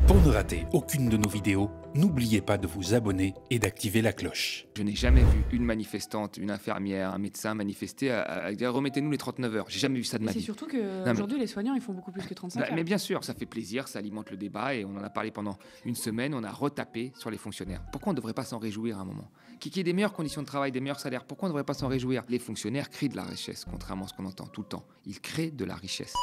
Pour ne rater aucune de nos vidéos, n'oubliez pas de vous abonner et d'activer la cloche. Je n'ai jamais vu une manifestante, une infirmière, un médecin manifester à dire remettez-nous les 39 heures. J'ai jamais vu ça de ma vie. C'est surtout qu'aujourd'hui, les soignants, ils font beaucoup plus que 35 heures. Mais bien sûr, ça fait plaisir, ça alimente le débat et on en a parlé pendant une semaine, on a retapé sur les fonctionnaires. Pourquoi on ne devrait pas s'en réjouir à un moment ? Qu'il y ait des meilleures conditions de travail, des meilleurs salaires, pourquoi on ne devrait pas s'en réjouir ? Les fonctionnaires créent de la richesse, contrairement à ce qu'on entend tout le temps. Ils créent de la richesse.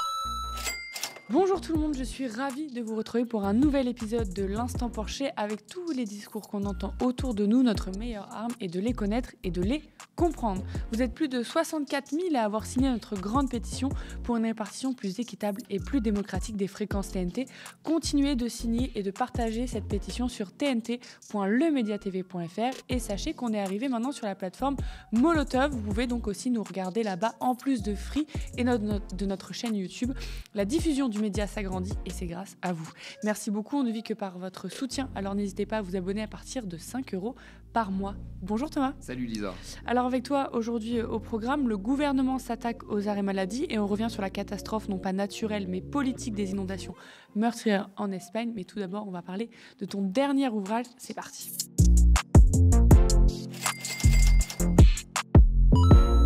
Bonjour tout le monde, je suis ravie de vous retrouver pour un nouvel épisode de l'Instant Porcher avec tous les discours qu'on entend autour de nous. Notre meilleure arme est de les connaître et de les comprendre. Vous êtes plus de 64 000 à avoir signé notre grande pétition pour une répartition plus équitable et plus démocratique des fréquences TNT. Continuez de signer et de partager cette pétition sur tnt.lemediatv.fr et sachez qu'on est arrivé maintenant sur la plateforme Molotov. Vous pouvez donc aussi nous regarder là-bas en plus de Free et de notre chaîne YouTube. La diffusion du média s'agrandit et c'est grâce à vous. Merci beaucoup, on ne vit que par votre soutien, alors n'hésitez pas à vous abonner à partir de 5 € par mois. Bonjour Thomas. Salut Lisa. Alors avec toi, aujourd'hui au programme, le gouvernement s'attaque aux arrêts maladie et on revient sur la catastrophe non pas naturelle mais politique des inondations meurtrières en Espagne. Mais tout d'abord, on va parler de ton dernier ouvrage. C'est parti.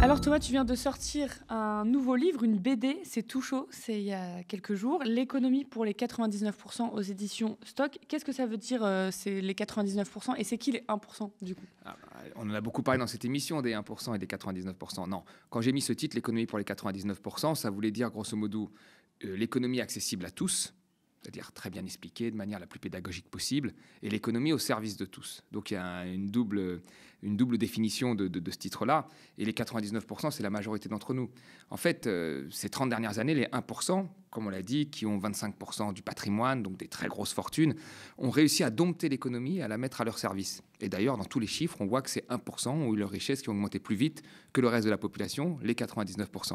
Alors Thomas, tu viens de sortir un nouveau livre, une BD, c'est tout chaud, c'est il y a quelques jours. L'économie pour les 99% aux éditions Stock. Qu'est-ce que ça veut dire, c'est les 99% et c'est qui les 1% du coup ? On en a beaucoup parlé dans cette émission des 1% et des 99%. Non, quand j'ai mis ce titre, l'économie pour les 99%, ça voulait dire grosso modo l'économie accessible à tous, c'est-à-dire très bien expliquée de manière la plus pédagogique possible, et l'économie au service de tous. Donc il y a une double définition de ce titre-là, et les 99%, c'est la majorité d'entre nous. En fait, ces 30 dernières années, les 1%, comme on l'a dit, qui ont 25% du patrimoine, donc des très grosses fortunes, ont réussi à dompter l'économie et à la mettre à leur service. Et d'ailleurs, dans tous les chiffres, on voit que ces 1% ont eu leur richesse qui ont augmenté plus vite que le reste de la population, les 99%.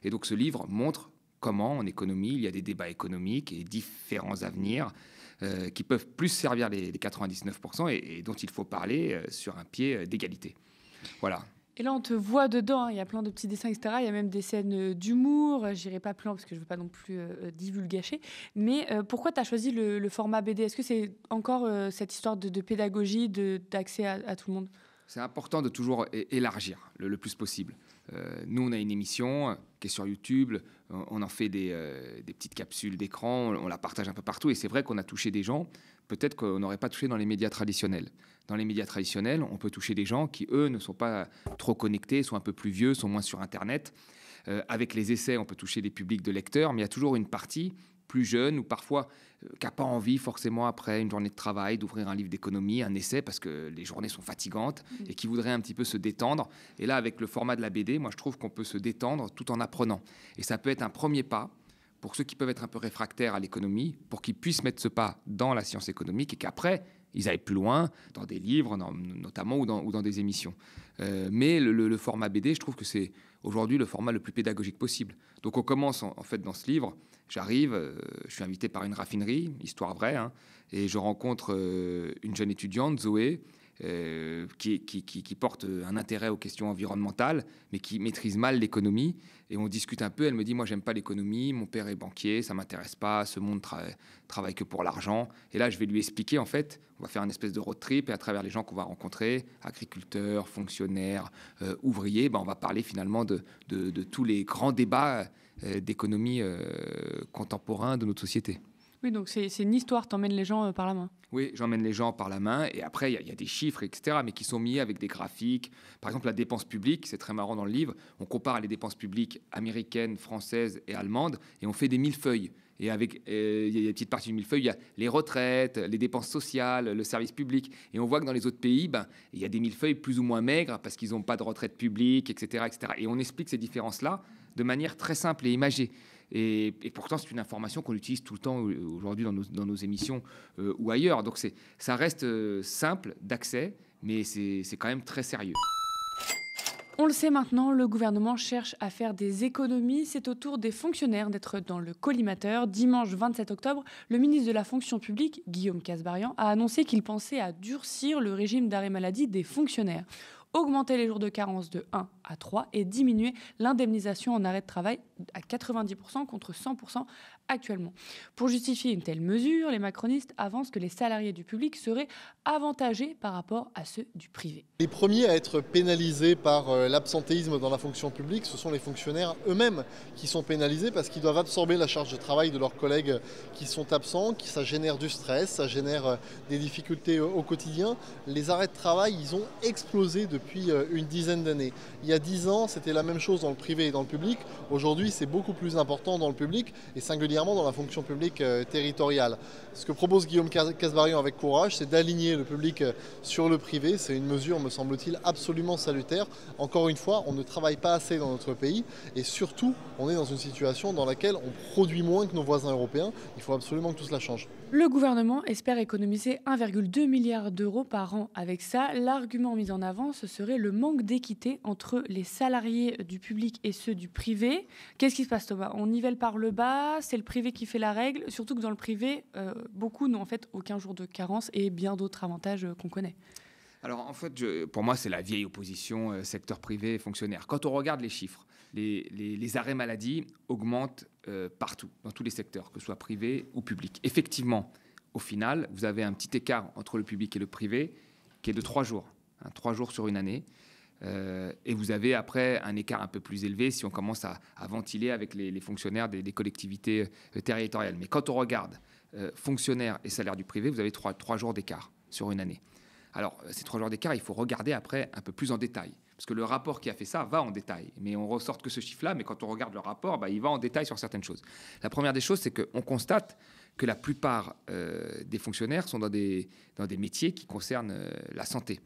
Et donc ce livre montre comment, en économie, il y a des débats économiques et différents avenirs qui peuvent plus servir les 99% et dont il faut parler sur un pied d'égalité. Voilà. Et là, on te voit dedans, hein. Il y a plein de petits dessins, etc. Il y a même des scènes d'humour. J'irai pas plus loin parce que je ne veux pas non plus divulgacher. Mais pourquoi tu as choisi le format BD ? Est-ce que c'est encore cette histoire de pédagogie, d'accès à tout le monde ? C'est important de toujours élargir le plus possible. Nous, on a une émission qui est sur YouTube, on en fait des petites capsules d'écran, on la partage un peu partout, et c'est vrai qu'on a touché des gens, peut-être qu'on n'aurait pas touché dans les médias traditionnels. Dans les médias traditionnels, on peut toucher des gens qui, eux, ne sont pas trop connectés, sont un peu plus vieux, sont moins sur Internet. Avec les essais, on peut toucher des publics de lecteurs, mais il y a toujours une partie plus jeune ou parfois qui n'a pas envie forcément après une journée de travail d'ouvrir un livre d'économie, un essai parce que les journées sont fatigantes et qui voudrait un petit peu se détendre. Et là, avec le format de la BD, moi je trouve qu'on peut se détendre tout en apprenant. Et ça peut être un premier pas pour ceux qui peuvent être un peu réfractaires à l'économie, pour qu'ils puissent mettre ce pas dans la science économique et qu'après, ils aillent plus loin dans des livres notamment ou dans des émissions. Mais le format BD, je trouve que c'est aujourd'hui le format le plus pédagogique possible. Donc on commence en fait dans ce livre, j'arrive, je suis invité par une raffinerie, histoire vraie, hein, et je rencontre une jeune étudiante, Zoé, qui porte un intérêt aux questions environnementales, mais qui maîtrise mal l'économie. Et on discute un peu, elle me dit « Moi, j'aime pas l'économie, mon père est banquier, ça m'intéresse pas, ce monde travaille que pour l'argent. » Et là, je vais lui expliquer, en fait, on va faire une espèce de road trip, et à travers les gens qu'on va rencontrer, agriculteurs, fonctionnaires, ouvriers, on va parler finalement de tous les grands débats d'économie contemporains de notre société. Oui, donc c'est une histoire, t'emmènes les gens par la main. Oui, j'emmène les gens par la main et après, il y a des chiffres, etc., mais qui sont mis avec des graphiques. Par exemple, la dépense publique, c'est très marrant dans le livre, on compare les dépenses publiques américaines, françaises et allemandes et on fait des millefeuilles. Et avec, il y a une petite partie du millefeuille, il y a les retraites, les dépenses sociales, le service public. Et on voit que dans les autres pays, il y a des millefeuilles plus ou moins maigres parce qu'ils n'ont pas de retraite publique, etc., etc. Et on explique ces différences-là de manière très simple et imagée. Et pourtant, c'est une information qu'on utilise tout le temps aujourd'hui dans nos émissions ou ailleurs. Donc ça reste simple d'accès, mais c'est quand même très sérieux. On le sait maintenant, le gouvernement cherche à faire des économies. C'est au tour des fonctionnaires d'être dans le collimateur. Dimanche 27 octobre, le ministre de la fonction publique, Guillaume Kasbarian, a annoncé qu'il pensait à durcir le régime d'arrêt maladie des fonctionnaires, augmenter les jours de carence de 1 à 3 et diminuer l'indemnisation en arrêt de travail à 90% contre 100% actuellement. Pour justifier une telle mesure, les macronistes avancent que les salariés du public seraient avantagés par rapport à ceux du privé. Les premiers à être pénalisés par l'absentéisme dans la fonction publique, ce sont les fonctionnaires eux-mêmes qui sont pénalisés parce qu'ils doivent absorber la charge de travail de leurs collègues qui sont absents, ça génère du stress, ça génère des difficultés au quotidien. Les arrêts de travail, ils ont explosé depuis une dizaine d'années. Il y a 10 ans, c'était la même chose dans le privé et dans le public. Aujourd'hui, c'est beaucoup plus important dans le public et singulièrement dans la fonction publique territoriale. Ce que propose Guillaume Kasbarian avec courage, c'est d'aligner le public sur le privé. C'est une mesure, me semble-t-il, absolument salutaire. Encore une fois, on ne travaille pas assez dans notre pays et surtout, on est dans une situation dans laquelle on produit moins que nos voisins européens. Il faut absolument que tout cela change. Le gouvernement espère économiser 1,2 milliard d'euros par an. Avec ça, l'argument mis en avant, ce serait le manque d'équité entre les salariés du public et ceux du privé. Qu'est-ce qui se passe, Thomas? On nivelle par le bas, c'est le privé qui fait la règle, surtout que dans le privé, beaucoup n'ont en fait aucun jour de carence et bien d'autres avantages qu'on connaît. Alors en fait, pour moi, c'est la vieille opposition secteur privé et fonctionnaire. Quand on regarde les chiffres, les arrêts maladie augmentent partout, dans tous les secteurs, que ce soit privé ou public. Effectivement, au final, vous avez un petit écart entre le public et le privé qui est de 3 jours, 3 jours sur une année. Et vous avez après un écart un peu plus élevé si on commence à ventiler avec les fonctionnaires des collectivités territoriales. Mais quand on regarde fonctionnaires et salaires du privé, vous avez 3 jours d'écart sur une année. Alors, ces 3 jours d'écart, il faut regarder après un peu plus en détail. Parce que le rapport qui a fait ça va en détail. Mais on ne ressort que ce chiffre-là, mais quand on regarde le rapport, il va en détail sur certaines choses. La première des choses, c'est qu'on constate que la plupart des fonctionnaires sont dans des métiers qui concernent la santé.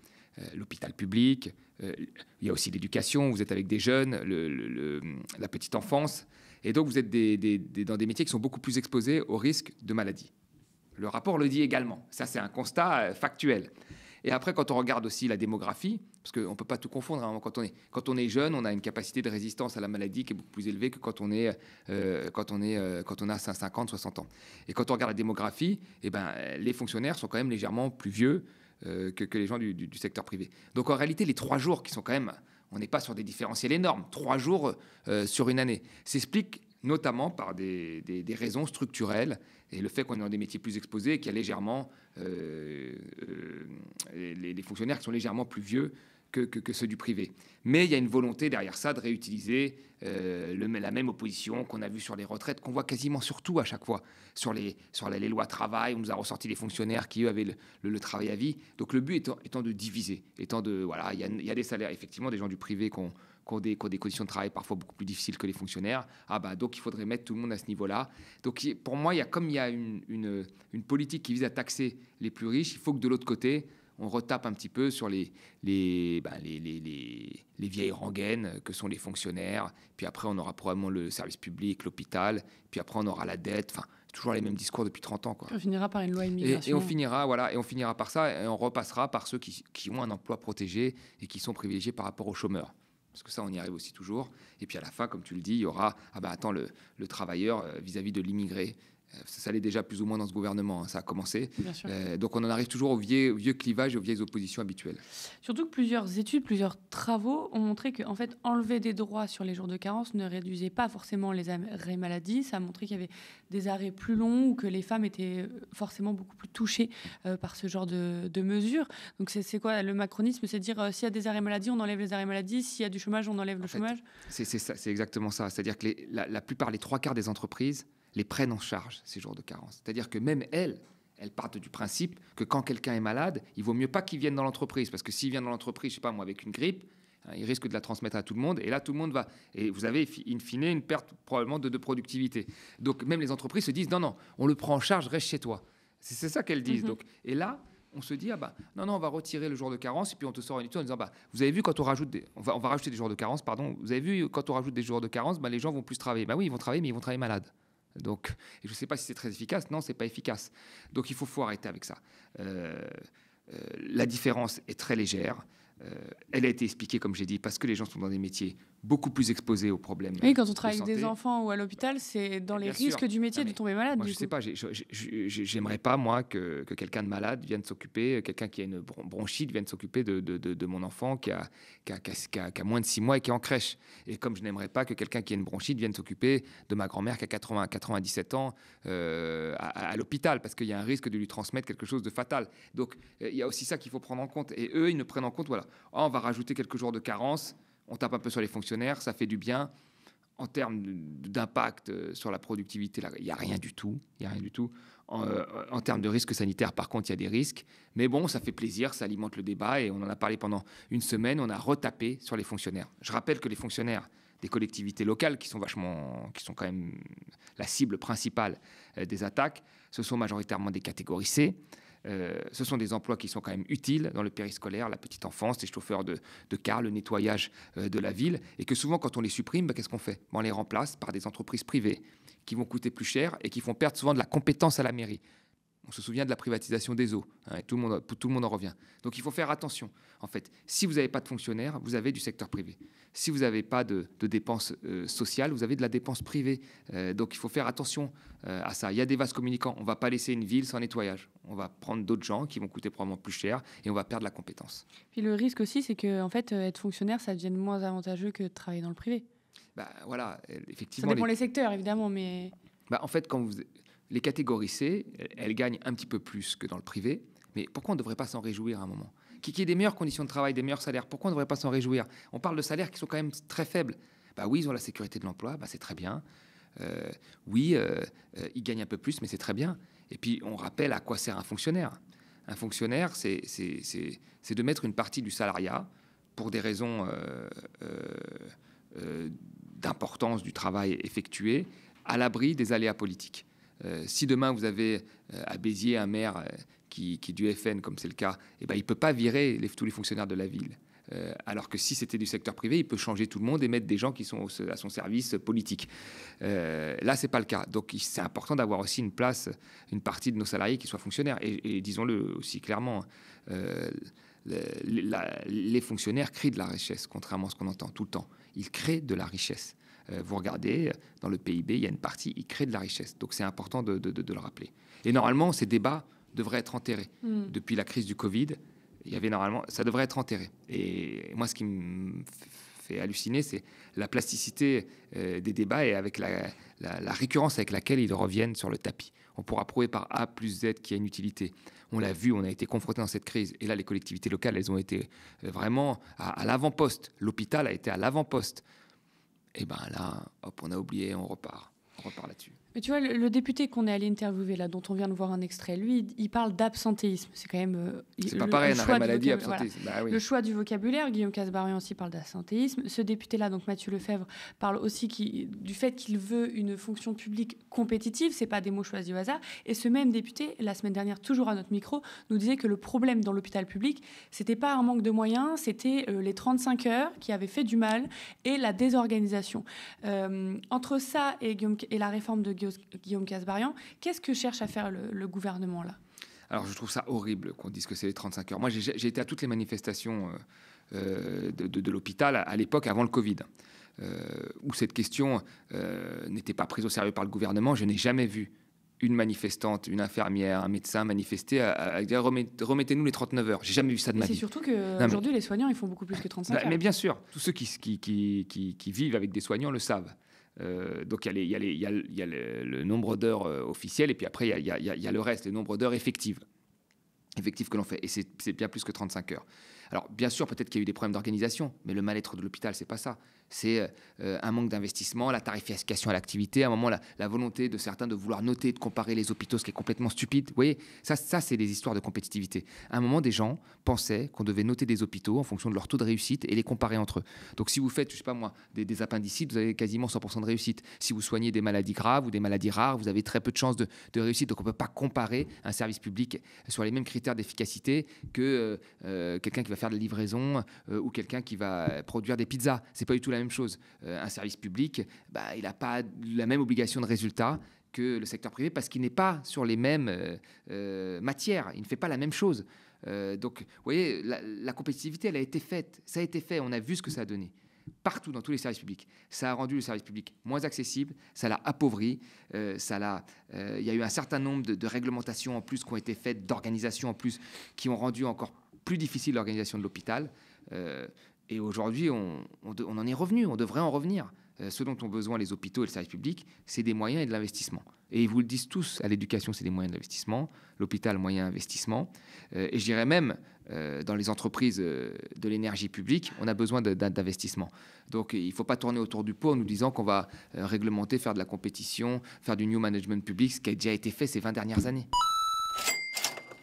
L'hôpital public, il y a aussi l'éducation, vous êtes avec des jeunes, la petite enfance. Et donc, vous êtes dans des métiers qui sont beaucoup plus exposés au risque de maladie. Le rapport le dit également. Ça, c'est un constat factuel. Et après, quand on regarde aussi la démographie, parce qu'on ne peut pas tout confondre, hein, quand on est jeune, on a une capacité de résistance à la maladie qui est beaucoup plus élevée que quand on a 50, 60 ans. Et quand on regarde la démographie, les fonctionnaires sont quand même légèrement plus vieux que les gens du secteur privé. Donc en réalité, les 3 jours qui sont quand même... On n'est pas sur des différentiels énormes. 3 jours sur une année s'expliquent notamment par des raisons structurelles et le fait qu'on est dans des métiers plus exposés et qu'il y a légèrement les fonctionnaires qui sont légèrement plus vieux que ceux du privé. Mais il y a une volonté derrière ça de réutiliser la même opposition qu'on a vue sur les retraites, qu'on voit quasiment surtout à chaque fois. Sur les lois travail, on nous a ressorti les fonctionnaires qui, eux, avaient le travail à vie. Donc le but étant de diviser, il y a des salaires, effectivement, des gens du privé qui ont des conditions de travail parfois beaucoup plus difficiles que les fonctionnaires. Donc il faudrait mettre tout le monde à ce niveau-là. Donc pour moi, il y a une politique qui vise à taxer les plus riches, il faut que de l'autre côté, on retape un petit peu sur les vieilles rengaines que sont les fonctionnaires. Puis après, on aura probablement le service public, l'hôpital. Puis après, on aura la dette. Enfin, toujours les mêmes discours depuis 30 ans, quoi. On finira par une loi immigration. Et on finira par ça. Et on repassera par ceux qui ont un emploi protégé et qui sont privilégiés par rapport aux chômeurs. Parce que ça, on y arrive aussi toujours. Et puis à la fin, comme tu le dis, il y aura le travailleur vis-à-vis de l'immigré. Ça l'est déjà plus ou moins dans ce gouvernement, hein, ça a commencé. Donc on en arrive toujours au vieux clivage et aux vieilles oppositions habituelles. Surtout que plusieurs études, plusieurs travaux ont montré que en fait, enlever des droits sur les jours de carence ne réduisait pas forcément les arrêts maladie. Ça a montré qu'il y avait des arrêts plus longs ou que les femmes étaient forcément beaucoup plus touchées par ce genre de mesures. Donc c'est quoi le macronisme? C'est dire s'il y a des arrêts maladie, on enlève les arrêts maladie. S'il y a du chômage, on enlève le chômage. C'est exactement ça. C'est-à-dire que la plupart, les 3/4 des entreprises les prennent en charge, ces jours de carence. C'est-à-dire que même elles partent du principe que quand quelqu'un est malade, il vaut mieux pas qu'il vienne dans l'entreprise. Parce que s'il vient dans l'entreprise, je sais pas moi, avec une grippe, il risque de la transmettre à tout le monde. Et là, tout le monde va... Et vous avez, in fine, une perte probablement de productivité. Donc même les entreprises se disent, non, on le prend en charge, reste chez toi. C'est ça qu'elles disent. Donc, et là, on se dit, non, on va retirer le jour de carence. Et puis on te sort une étude en disant, vous avez vu, quand on rajoute on va rajouter des jours de carence, pardon. Vous avez vu, quand on rajoute des jours de carence, les gens vont plus travailler. Oui, ils vont travailler, mais ils vont travailler malades. Donc, et je ne sais pas si c'est très efficace. Non, c'est pas efficace. Donc, il faut arrêter avec ça. La différence est très légère. Elle a été expliquée, comme j'ai dit, parce que les gens sont dans des métiers beaucoup plus exposés aux problèmes. Oui, quand on travaille de avec des santé. enfants ou à l'hôpital, c'est dans les Bien sûr. risques du métier Non, de tomber malade. Moi, du je coup. sais pas, j'aimerais pas, moi, que quelqu'un de malade vienne s'occuper, quelqu'un qui a une bronchite vienne s'occuper de mon enfant qui a moins de 6 mois et qui est en crèche. Et comme je n'aimerais pas que quelqu'un qui a une bronchite vienne s'occuper de ma grand-mère qui a 97 ans à l'hôpital, parce qu'il y a un risque de lui transmettre quelque chose de fatal. Donc, il y a aussi ça qu'il faut prendre en compte. Et eux, ils ne prennent en compte, voilà, on va rajouter quelques jours de carence, on tape un peu sur les fonctionnaires, ça fait du bien. En termes d'impact sur la productivité, là, il n'y a rien du tout. En termes de risques sanitaires, par contre, il y a des risques. Mais bon, ça fait plaisir, ça alimente le débat. Et on en a parlé pendant une semaine. On a retapé sur les fonctionnaires. Je rappelle que les fonctionnaires des collectivités locales, qui sont quand même la cible principale des attaques, ce sont majoritairement des catégories C. Ce sont des emplois qui sont quand même utiles dans le périscolaire, la petite enfance, les chauffeurs de car, le nettoyage de la ville, et que souvent quand on les supprime, qu'est-ce qu'on fait? On les remplace par des entreprises privées qui vont coûter plus cher et qui font perdre souvent de la compétence à la mairie. On se souvient de la privatisation des eaux, et tout le monde en revient. Donc il faut faire attention. En fait, si vous n'avez pas de fonctionnaires, vous avez du secteur privé. Si vous n'avez pas de dépenses sociales, vous avez de la dépense privée. Donc il faut faire attention à ça. Il y a des vases communicants. On ne va pas laisser une ville sans nettoyage. On va prendre d'autres gens qui vont coûter probablement plus cher et on va perdre la compétence. Puis le risque aussi, c'est que en fait, être fonctionnaire, ça devienne moins avantageux que de travailler dans le privé. Voilà, effectivement. Ça dépend les secteurs, évidemment, mais... En fait, les catégories C, elles gagnent un petit peu plus que dans le privé. Mais pourquoi on ne devrait pas s'en réjouir à un moment? Qu'il y ait des meilleures conditions de travail, des meilleurs salaires, pourquoi on ne devrait pas s'en réjouir? On parle de salaires qui sont quand même très faibles. Oui, ils ont la sécurité de l'emploi, c'est très bien. Ils gagnent un peu plus, mais c'est très bien. Et puis, on rappelle à quoi sert un fonctionnaire. Un fonctionnaire, c'est de mettre une partie du salariat pour des raisons d'importance du travail effectué à l'abri des aléas politiques. Si demain vous avez à Béziers un maire qui est du FN, comme c'est le cas, il ne peut pas virer tous les fonctionnaires de la ville. Alors que si c'était du secteur privé, il peut changer tout le monde et mettre des gens qui sont à son service politique. Là, ce n'est pas le cas. Donc, c'est important d'avoir aussi une partie de nos salariés qui soient fonctionnaires. Et disons-le aussi clairement, les fonctionnaires créent de la richesse, contrairement à ce qu'on entend tout le temps. Ils créent de la richesse. Vous regardez, dans le PIB, il y a une partie, ils créent de la richesse. Donc, c'est important de le rappeler. Et normalement, ces débats devraient être enterrés. Depuis la crise du Covid, ça devrait être enterré. Et moi, ce qui me fait halluciner, c'est la plasticité des débats et avec la récurrence avec laquelle ils reviennent sur le tapis. On pourra prouver par A plus Z qu'il y a une utilité. On l'a vu, on a été confrontés dans cette crise. Et là, les collectivités locales, elles ont été vraiment à l'avant-poste. L'hôpital a été à l'avant-poste. Et là, hop, on a oublié, on repart là-dessus. Mais tu vois, le député qu'on est allé interviewer, là, dont on vient de voir un extrait, lui, il parle d'absentéisme. C'est quand même... c'est pas pareil, un arrêt maladie, absentéisme. Voilà. Le choix du vocabulaire, Guillaume Kasbarian aussi parle d'absentéisme. Ce député-là, donc Mathieu Lefebvre, parle aussi du fait qu'il veut une fonction publique compétitive. C'est pas des mots choisis au hasard. Et ce même député, la semaine dernière, toujours à notre micro, nous disait que le problème dans l'hôpital public, c'était pas un manque de moyens, c'était les 35 heures qui avaient fait du mal et la désorganisation. Entre ça et la réforme de Guillaume Kasbarian, qu'est-ce que cherche à faire le gouvernement là? Alors, je trouve ça horrible qu'on dise que c'est les 35 heures. Moi, j'ai été à toutes les manifestations de l'hôpital à l'époque, avant le Covid, où cette question n'était pas prise au sérieux par le gouvernement. Je n'ai jamais vu une manifestante, une infirmière, un médecin manifester à dire remettez-nous les 39 heures. J'ai jamais vu ça de ma vie. C'est surtout qu'aujourd'hui, les soignants, ils font beaucoup plus que 35 heures. Mais bien sûr, tous ceux qui vivent avec des soignants le savent. Donc il y a le nombre d'heures officielles et puis après il y a le reste, le nombre d'heures effectives que l'on fait, et c'est bien plus que 35 heures. Alors bien sûr, peut-être qu'il y a eu des problèmes d'organisation, mais le mal-être de l'hôpital, c'est pas ça. C'est un manque d'investissement, la tarification à l'activité, à un moment la volonté de certains de vouloir noter, de comparer les hôpitaux, ce qui est complètement stupide. Vous voyez, ça c'est des histoires de compétitivité. À un moment, des gens pensaient qu'on devait noter des hôpitaux en fonction de leur taux de réussite et les comparer entre eux. Donc si vous faites, je sais pas moi, des appendicites, vous avez quasiment 100% de réussite. Si vous soignez des maladies graves ou des maladies rares, vous avez très peu de chances de réussite. Donc on ne peut pas comparer un service public sur les mêmes critères d'efficacité que quelqu'un qui va faire de la livraison ou quelqu'un qui va produire des pizzas. C'est pas du tout la même chose. Un service public, il n'a pas la même obligation de résultat que le secteur privé parce qu'il n'est pas sur les mêmes matières. Il ne fait pas la même chose. Donc, vous voyez, la compétitivité, elle a été faite. Ça a été fait. On a vu ce que ça a donné. partout dans tous les services publics. Ça a rendu le service public moins accessible, ça l'a appauvri, il y a eu un certain nombre de réglementations en plus qui ont été faites, d'organisations en plus, qui ont rendu encore plus difficile l'organisation de l'hôpital. Et aujourd'hui, on en est revenu, on devrait en revenir. Ce dont ont besoin les hôpitaux et le service public, c'est des moyens et de l'investissement. Et ils vous le disent tous, à l'éducation, c'est des moyens d'investissement, l'hôpital, moyen d'investissement. Et je dirais même, dans les entreprises de l'énergie publique, on a besoin d'investissement. Donc il ne faut pas tourner autour du pot en nous disant qu'on va réglementer, faire de la compétition, faire du new management public, ce qui a déjà été fait ces 20 dernières années.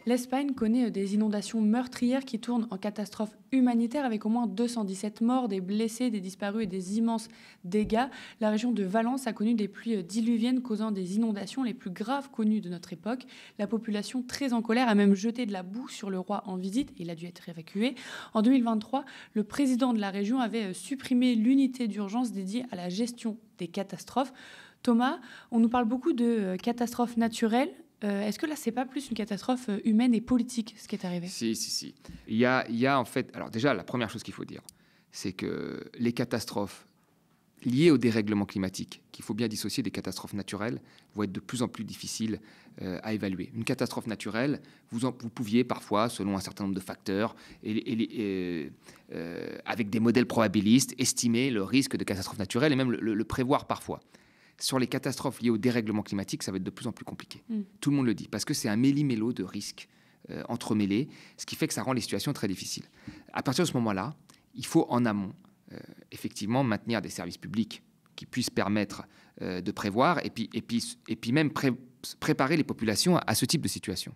L'Espagne connaît des inondations meurtrières qui tournent en catastrophe humanitaire avec au moins 217 morts, des blessés, des disparus et des immenses dégâts. La région de Valence a connu des pluies diluviennes causant des inondations les plus graves connues de notre époque. La population, très en colère, a même jeté de la boue sur le roi en visite et il a dû être évacué. En 2023, le président de la région avait supprimé l'unité d'urgence dédiée à la gestion des catastrophes. Thomas, on nous parle beaucoup de catastrophes naturelles. Est-ce que là, c'est pas plus une catastrophe humaine et politique, ce qui est arrivé ? Si. Il y a en fait... Alors déjà, la première chose qu'il faut dire, c'est que les catastrophes liées au dérèglement climatique, qu'il faut bien dissocier des catastrophes naturelles, vont être de plus en plus difficiles à évaluer. Une catastrophe naturelle, vous pouviez parfois, selon un certain nombre de facteurs, avec des modèles probabilistes, estimer le risque de catastrophe naturelle et même le prévoir parfois. Sur les catastrophes liées au dérèglement climatique, ça va être de plus en plus compliqué. Tout le monde le dit, parce que c'est un méli-mélo de risques entremêlés, ce qui fait que ça rend les situations très difficiles. À partir de ce moment-là, il faut en amont, effectivement, maintenir des services publics qui puissent permettre de prévoir et puis même préparer les populations à ce type de situation.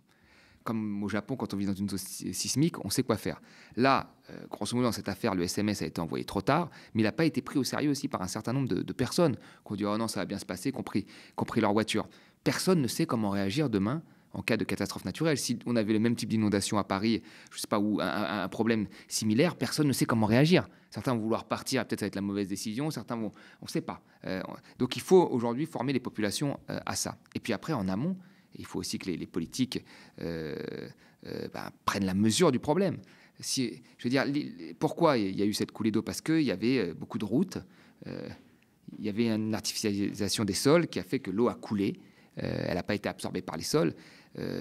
Comme au Japon, quand on vit dans une zone sismique, on sait quoi faire. Là, grosso modo, dans cette affaire, le SMS a été envoyé trop tard, mais il n'a pas été pris au sérieux aussi par un certain nombre de personnes qui ont dit « Oh non, ça va bien se passer », qui ont pris leur voiture. Personne ne sait comment réagir demain en cas de catastrophe naturelle. Si on avait le même type d'inondation à Paris, je ne sais pas où, un problème similaire, personne ne sait comment réagir. Certains vont vouloir partir, peut-être ça va être la mauvaise décision, certains vont... On ne sait pas. Donc il faut aujourd'hui former les populations à ça. Et puis après, en amont, il faut aussi que les politiques prennent la mesure du problème. Je veux dire, pourquoi il y a eu cette coulée d'eau ? Parce qu'il y avait beaucoup de routes, il y avait une artificialisation des sols qui a fait que l'eau a coulé, elle n'a pas été absorbée par les sols,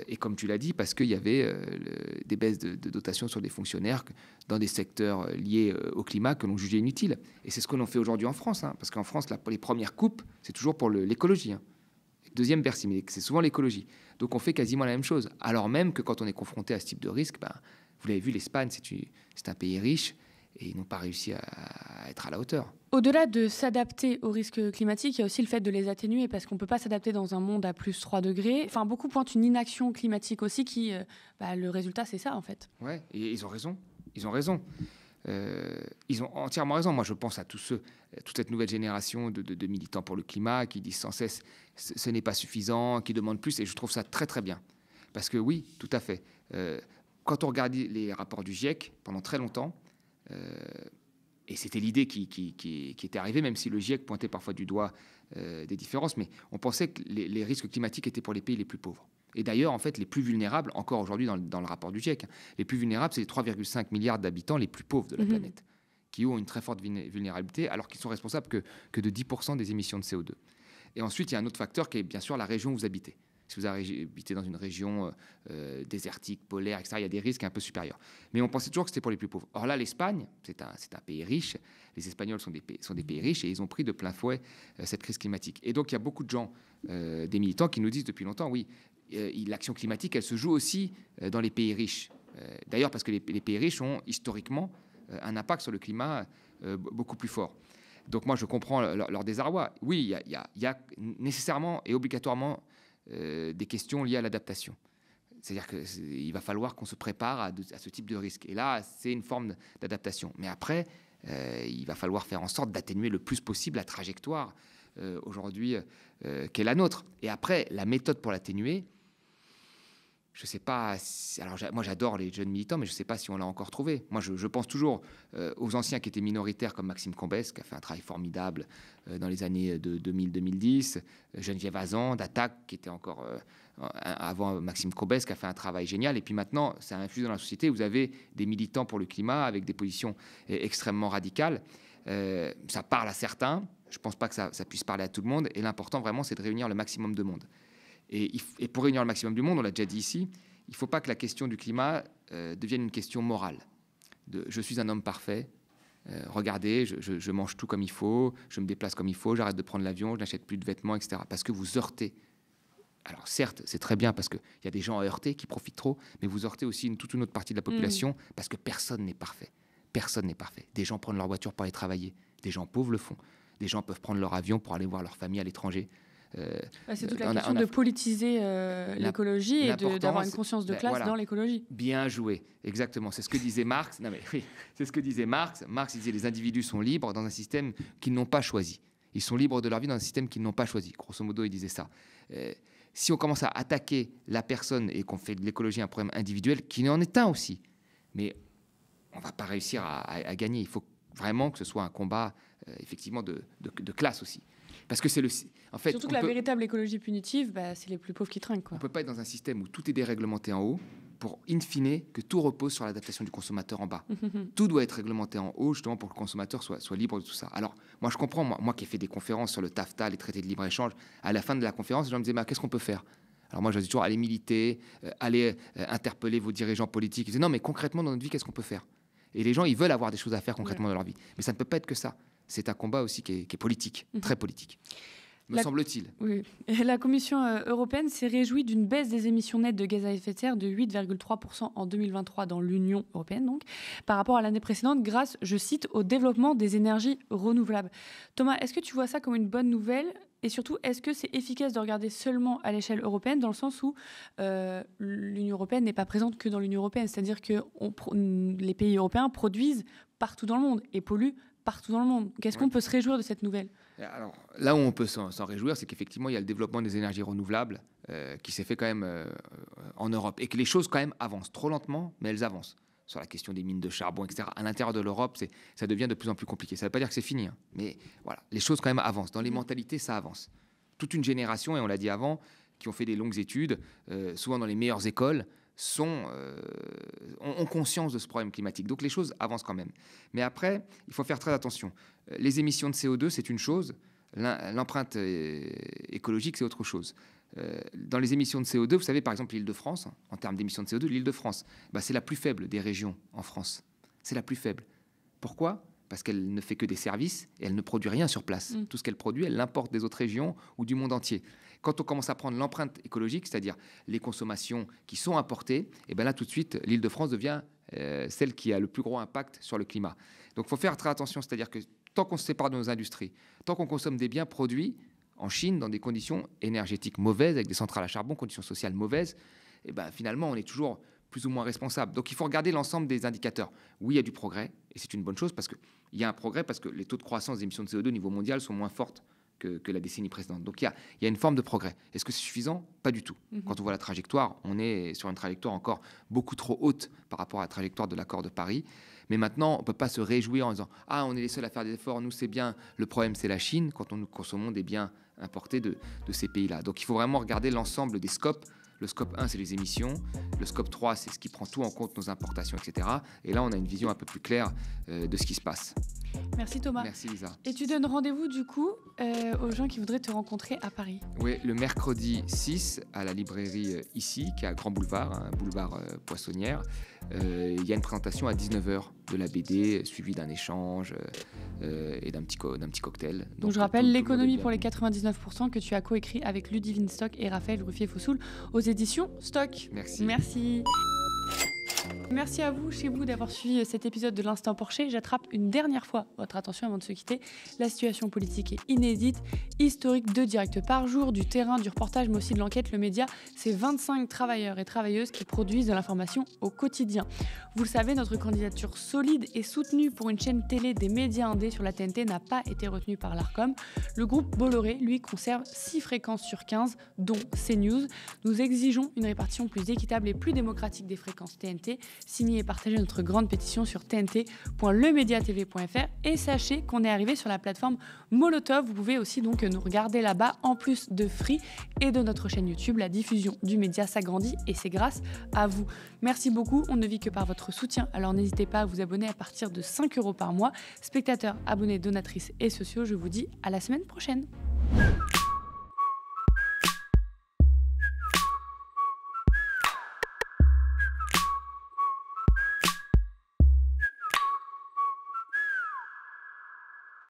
et comme tu l'as dit, parce qu'il y avait des baisses de dotation sur des fonctionnaires dans des secteurs liés au climat que l'on jugeait inutiles. Et c'est ce que l'on fait aujourd'hui en France, parce qu'en France, les premières coupes, c'est toujours pour l'écologie. Deuxième Bercy, mais c'est souvent l'écologie. Donc on fait quasiment la même chose. Alors même que quand on est confronté à ce type de risque, vous l'avez vu, l'Espagne, c'est un pays riche et ils n'ont pas réussi à être à la hauteur. Au-delà de s'adapter aux risques climatiques, il y a aussi le fait de les atténuer parce qu'on ne peut pas s'adapter dans un monde à plus 3 degrés. Enfin, beaucoup pointent une inaction climatique aussi qui, le résultat, c'est ça en fait. Ouais, et ils ont raison. Ils ont raison. Ils ont entièrement raison. Moi, je pense à toute cette nouvelle génération de militants pour le climat qui disent sans cesse ce n'est pas suffisant, qui demandent plus, et je trouve ça très très bien. Parce que oui, tout à fait. Quand on regarde les rapports du GIEC pendant très longtemps, et c'était l'idée qui était arrivée, même si le GIEC pointait parfois du doigt des différences, mais on pensait que les risques climatiques étaient pour les pays les plus pauvres. Et d'ailleurs, en fait, les plus vulnérables, encore aujourd'hui dans le rapport du GIEC, les plus vulnérables, c'est les 3,5 milliards d'habitants les plus pauvres de la planète, qui ont une très forte vulnérabilité, alors qu'ils sont responsables que de 10% des émissions de CO2. Et ensuite, il y a un autre facteur qui est bien sûr la région où vous habitez. Si vous habitez dans une région désertique, polaire, etc., il y a des risques un peu supérieurs. Mais on pensait toujours que c'était pour les plus pauvres. Or là, l'Espagne, c'est un pays riche. Les Espagnols sont des pays riches et ils ont pris de plein fouet cette crise climatique. Et donc, il y a beaucoup de gens, des militants, qui nous disent depuis longtemps, oui, l'action climatique, elle se joue aussi dans les pays riches. D'ailleurs, parce que les pays riches ont historiquement un impact sur le climat beaucoup plus fort. Donc moi, je comprends leur désarroi. Oui, il y a nécessairement et obligatoirement des questions liées à l'adaptation. C'est-à-dire qu'il va falloir qu'on se prépare à ce type de risque. Et là, c'est une forme d'adaptation. Mais après, il va falloir faire en sorte d'atténuer le plus possible la trajectoire aujourd'hui qu'est la nôtre. Et après, la méthode pour l'atténuer, je ne sais pas. Alors, moi, j'adore les jeunes militants, mais je ne sais pas si on l'a encore trouvé. Moi, je pense toujours aux anciens qui étaient minoritaires, comme Maxime Combes, qui a fait un travail formidable dans les années de 2000-2010. Geneviève Azan, d'Attaque, qui était encore avant Maxime Combes, qui a fait un travail génial. Et puis maintenant, ça infuse dans la société. Vous avez des militants pour le climat avec des positions extrêmement radicales. Ça parle à certains. Je ne pense pas que ça puisse parler à tout le monde. Et l'important, vraiment, c'est de réunir le maximum de monde. Et pour réunir le maximum du monde, on l'a déjà dit ici, il ne faut pas que la question du climat devienne une question morale. Je suis un homme parfait. Regardez, je mange tout comme il faut, je me déplace comme il faut, j'arrête de prendre l'avion, je n'achète plus de vêtements, etc. Parce que vous heurtez. Alors certes, c'est très bien parce qu'il y a des gens à heurter qui profitent trop, mais vous heurtez aussi toute une autre partie de la population parce que personne n'est parfait. Personne n'est parfait. Des gens prennent leur voiture pour aller travailler, des gens pauvres le font. Des gens peuvent prendre leur avion pour aller voir leur famille à l'étranger. C'est toute la question de politiser l'écologie et d'avoir une conscience de classe voilà, dans l'écologie. Bien joué, exactement. C'est ce que disait Marx. Non mais oui, c'est ce que disait Marx. Marx disait les individus sont libres dans un système qu'ils n'ont pas choisi. Ils sont libres de leur vie dans un système qu'ils n'ont pas choisi. Grosso modo, il disait ça. Si on commence à attaquer la personne et qu'on fait de l'écologie un problème individuel, qui en est un aussi, mais on ne va pas réussir à gagner. Il faut vraiment que ce soit un combat effectivement de classe aussi. Parce que c'est en fait, surtout que la véritable écologie punitive, c'est les plus pauvres qui trinquent. On ne peut pas être dans un système où tout est déréglementé en haut pour, in fine, que tout repose sur l'adaptation du consommateur en bas. Tout doit être réglementé en haut, justement, pour que le consommateur soit libre de tout ça. Alors, moi, je comprends, moi qui ai fait des conférences sur le TAFTA, les traités de libre-échange, à la fin de la conférence, les gens me disaient, qu'est-ce qu'on peut faire ? Alors moi, je dis toujours, allez militer, allez interpeller vos dirigeants politiques. Ils disaient, non, mais concrètement, dans notre vie, qu'est-ce qu'on peut faire ? Et les gens, ils veulent avoir des choses à faire concrètement dans leur vie. Mais ça ne peut pas être que ça. C'est un combat aussi qui est politique, très politique, me semble-t-il. Oui. La Commission européenne s'est réjouie d'une baisse des émissions nettes de gaz à effet de serre de 8,3% en 2023 dans l'Union européenne, donc, par rapport à l'année précédente, grâce, je cite, au développement des énergies renouvelables. Thomas, est-ce que tu vois ça comme une bonne nouvelle ? Et surtout, est-ce que c'est efficace de regarder seulement à l'échelle européenne, dans le sens où l'Union européenne n'est pas présente que dans l'Union européenne, c'est-à-dire que les pays européens produisent partout dans le monde et polluent partout dans le monde. Qu'est-ce qu'on peut se réjouir de cette nouvelle ? Alors, là où on peut s'en réjouir, c'est qu'effectivement, il y a le développement des énergies renouvelables qui s'est fait quand même en Europe et que les choses quand même avancent trop lentement, mais elles avancent. Sur la question des mines de charbon, etc. À l'intérieur de l'Europe, ça devient de plus en plus compliqué. Ça ne veut pas dire que c'est fini, mais voilà, les choses quand même avancent. Dans les mentalités, ça avance. Toute une génération, et on l'a dit avant, qui ont fait des longues études, souvent dans les meilleures écoles, ont conscience de ce problème climatique. Donc les choses avancent quand même. Mais après, il faut faire très attention. Les émissions de CO2, c'est une chose. L'empreinte écologique, c'est autre chose. Dans les émissions de CO2, vous savez, par exemple, l'Île-de-France, en termes d'émissions de CO2, l'Île-de-France, c'est la plus faible des régions en France. C'est la plus faible. Pourquoi ? Parce qu'elle ne fait que des services et elle ne produit rien sur place. Tout ce qu'elle produit, elle l'importe des autres régions ou du monde entier. Quand on commence à prendre l'empreinte écologique, c'est-à-dire les consommations qui sont importées, et bien là, tout de suite, l'Île-de-France devient celle qui a le plus gros impact sur le climat. Donc, il faut faire très attention, c'est-à-dire que tant qu'on se sépare de nos industries, tant qu'on consomme des biens produits en Chine dans des conditions énergétiques mauvaises, avec des centrales à charbon, conditions sociales mauvaises, et ben finalement, on est toujours plus ou moins responsable. Donc, il faut regarder l'ensemble des indicateurs. Oui, il y a du progrès, et c'est une bonne chose, parce qu'il y a un progrès, parce que les taux de croissance des émissions de CO2 au niveau mondial sont moins fortes que la décennie précédente. Donc, il y a une forme de progrès. Est-ce que c'est suffisant ? Pas du tout. Quand on voit la trajectoire, on est sur une trajectoire encore beaucoup trop haute par rapport à la trajectoire de l'accord de Paris. Mais maintenant, on ne peut pas se réjouir en disant « Ah, on est les seuls à faire des efforts, nous c'est bien, le problème c'est la Chine » quand nous consommons des biens importés de ces pays-là. Donc, il faut vraiment regarder l'ensemble des scopes. Le scope 1, c'est les émissions. Le scope 3, c'est ce qui prend tout en compte, nos importations, etc. Et là, on a une vision un peu plus claire de ce qui se passe. Merci Thomas. Merci Lisa. Et tu donnes rendez-vous du coup aux gens qui voudraient te rencontrer à Paris ? Oui, le mercredi 6 à la librairie ici, qui est à Grand Boulevard, boulevard Poissonnière. Il y a une présentation à 19h de la BD, suivie d'un échange et d'un petit cocktail. Donc je rappelle l'économie pour les 99% que tu as coécrit avec Ludivine Stock et Raphaël Ruffier-Fossoul aux éditions Stock. Merci. Merci à vous, chez vous, d'avoir suivi cet épisode de l'Instant Porcher. J'attrape une dernière fois votre attention avant de se quitter. La situation politique est inédite, historique, 2 directs par jour, du terrain, du reportage, mais aussi de l'enquête. Le média, c'est 25 travailleurs et travailleuses qui produisent de l'information au quotidien. Vous le savez, notre candidature solide et soutenue pour une chaîne télé des médias indés sur la TNT n'a pas été retenue par l'Arcom. Le groupe Bolloré, lui, conserve 6 fréquences sur 15, dont CNews. Nous exigeons une répartition plus équitable et plus démocratique des fréquences TNT. signez et partagez notre grande pétition sur tnt.lemediatv.fr et sachez qu'on est arrivé sur la plateforme Molotov. Vous pouvez aussi donc nous regarder là-bas en plus de Free et de notre chaîne YouTube. La diffusion du média s'agrandit et c'est grâce à vous. Merci beaucoup, on ne vit que par votre soutien, alors n'hésitez pas à vous abonner à partir de 5 € par mois. Spectateurs, abonnés, donatrices et sociaux, je vous dis à la semaine prochaine.